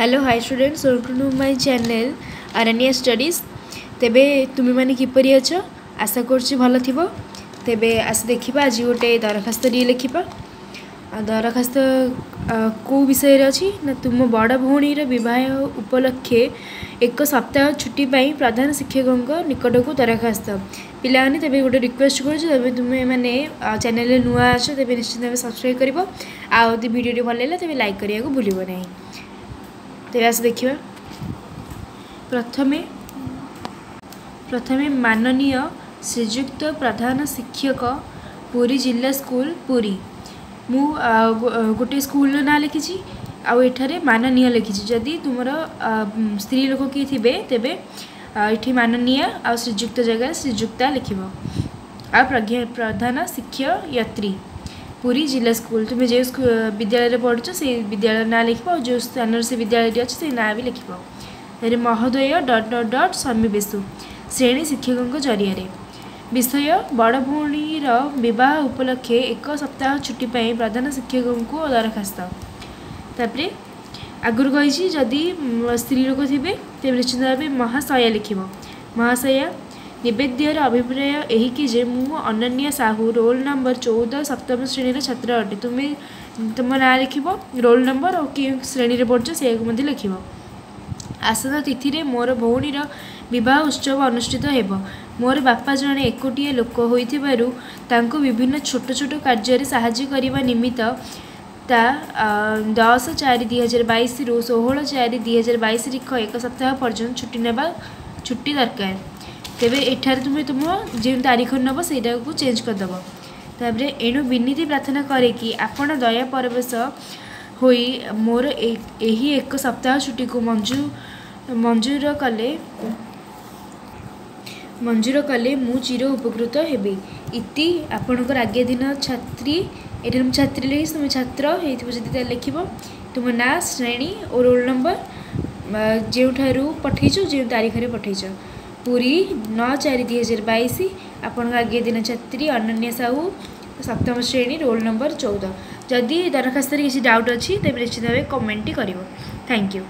Hello hi students, welcome to my channel Aranya studies. तेबे तुम मैंने किपरि अच्छ आशा करछि भल थिबो। तेबे आस देखिबा आज गोटे दरखास्त लिखिबा। दरखास्त को विषय अच्छी ना तुम बड़ भौणीर बह उपलक्षे एक सप्ताह छुट्टी पाई प्रधान शिक्षकों निकट को दरखास्त। पिलाने तेबे गोटे रिक्वेस्ट कर तुम्हें मैंने चैनल नुआ अच्छ तेबे निश्चित भाव सब्सक्राइब कर आदि वीडियो भल लगे तेबे लाइक करने को भूल नहीं। तेरे आस देखिए प्रथमे माननीय श्रीजुक्त प्रधान शिक्षक पुरी जिला स्कूल पुरी मु गोटे स्कूल ना लिखी आठारे माननीय लिखी। जदि तुम स्त्री लोक किए थे तेबे ये माननीय आ श्रीजुक्त जगह श्रीजुक्ता लिख प्रधान शिक्षयत्री पुरी जिला स्कूल तुम्हें जो विद्यालय पढ़ुच से विद्यालय ना लिख और जो स्थान से विद्यालय अच्छे से ना भी लिख। महोदय डट डट डट सन्निवेश श्रेणी शिक्षकों जरिए विषय बड़ भौणीर बह उपलक्षे एक सप्ताह छुट्टी पाई प्रधान शिक्षकों को दरखास्त। तापर आगुरी कही जदि स्त्री लोक थे तेज निश्चित भाव महाशया लिख। महाशया निवेद्यर अभिप्राय यही कि जे मु अनन्या साहू रोल नंबर 14 सप्तम श्रेणी छात्र अटे। तुम्हें तुम ना लिख रोल नंबर और कि श्रेणी पढ़ुच से लिख। आसन तिथि मोर भौणीर विवाह उत्सव अनुष्ठित हेब। मोर बापा जड़े एकोटिया लोक होइथिबारु विभिन्न छोट छोट कार्य साहाय्य करने निमित्त 10/4/2022 रु 16/4/2022 एक सप्ताह पर्यंत छुट्टी दरकार। तेबे एठार तुम्हें तुम जो तारीख नब से चेंज करदेव। तापर एणु विनीति प्रार्थना करे कि आपण दया परवेश होई मोर यही एक सप्ताह छुट्टी को मंजूर कले मु चिर उपकृत हेबी। इति आपणकर आज्ञा दिन छात्री ये छात्री लिखी तुम छात्र होती लिख तुम ना श्रेणी और रोल नंबर जो पठेच जो तारीख में पठेच पुरी 9/4/2022 आपण आगे दिन छात्री अनन्या साहू सप्तम श्रेणी रोल नंबर 14। जदि दरखास्त किसी डाउट अच्छी तेज निश्चित भाव कमेंट कर। Thank you.